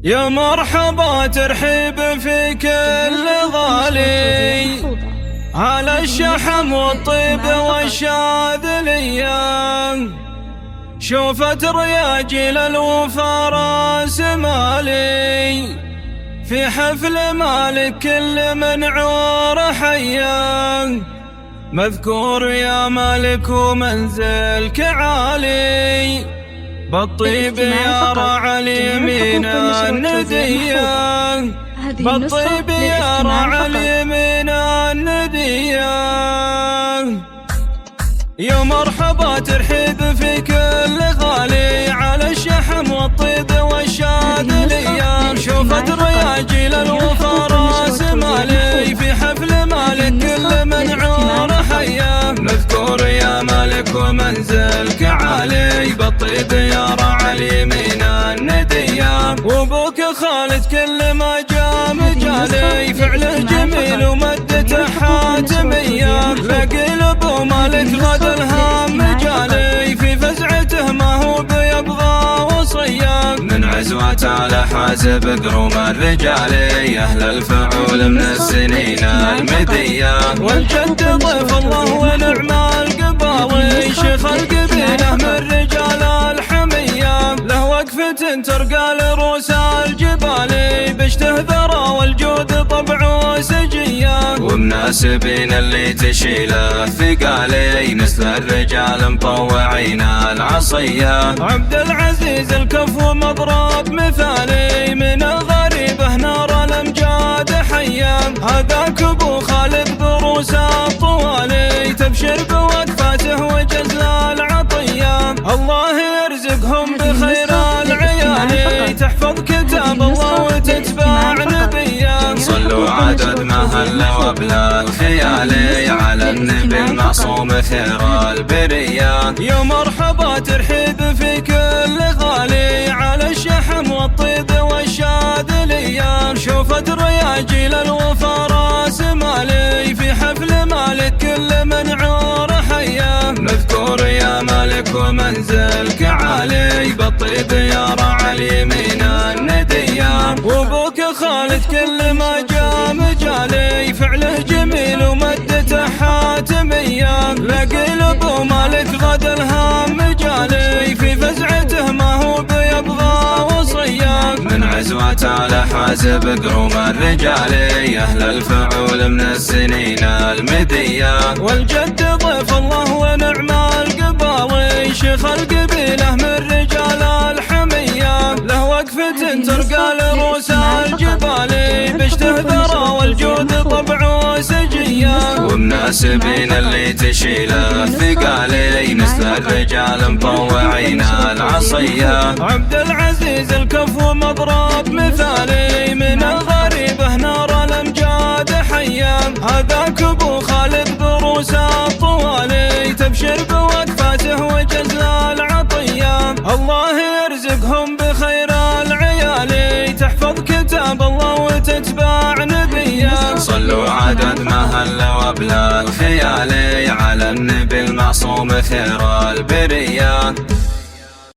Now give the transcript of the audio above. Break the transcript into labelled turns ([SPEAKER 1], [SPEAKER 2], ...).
[SPEAKER 1] يا مرحبا ترحيب في كل غالي على الشحم والطيب والشاذلية، شوفت رياجيل الوفا راس مالي في حفل مالك كل من عور حيا، مذكور يا مالك ومنزلك عالي بالطيب يا راعى اليمين الندية، بالطيب يا راعى اليمين الندية. يا مرحبا ترحيب في كل غالي على الشحم والطيب والشاذلية، شوفت رياجيل الوفا راس مالي في حفل مالك كل من عور حيا، مذكور يا مالك ومنزلك عالي بالطيب يا راعى اليمين الندية، وابوك خالد كل ما جاء مجالي فعله جميل ومدته حاتمية، لقي ابو مالك غد الهام مجالي في فزعته ما هو بيبغى وصية، من عزوات على حازب قروم الرجالي اهل الفعول من السنين المدية، والجد ضيف الله ونعم القباوي شيخ القبيلة من رجال الحمية، له وقفة ترقى لروس الجبال باشتهذرة والجود طبعه سجية، ومناسبين اللي تشيله ثقالي نسل الرجال مطوعين العصية، عبد العزيز الكفو مضرب مثالي من الغريبة نار الامجاد حيا، هذاك ابو خالد دروس الطوالي تبشر بوقفاته وجزل العطية، الله يرزقهم بخير العيالي تحفظ كتاب الله وتتبع نبيه، صلوا عدد ما هل وبلا الخيالي على النبي المعصوم خير البرية. يا مرحبا ترحيب في كل غالي على الشحم والطيب والشاذلية، شوفت رياجيل الوفا راس مالي في حفل مالك كل من عور حيا، مذكور يا مالك ومنزلك عالي بالطيب يا راعى اليمين الندية، وابوك خالد كل ما جاء مجالي فعله جميل ومدته حاتمية، لقي ابو مالك غد الهام مجالي في فزعته ما هو بيبغى وصية، من عزوات على حازب قروم الرجالي اهل الفعول من السنين المدية، والجد ضيف الله ونعم القباوي شيخ القبيلة من رجال الحمية، له وقفة ترقى لروس الجبال باشتهذرة والجود طبعه سجية، ومناسبين اللي تشيله ثقالي نسل الرجال مطوعين العصية، عبد العزيز الكفو مضرب مثالي من الغريبة نار الامجاد حيا، هذاك ابو خالد دروس الطوالي تبشر بوقفاته وجزل العطية، الله يرزقهم بخير العيالي تحفظ كتاب الله وتتبع نبيه، صلوا عدد ما هل وبلا الخيالي على النبي المعصوم خير البرية.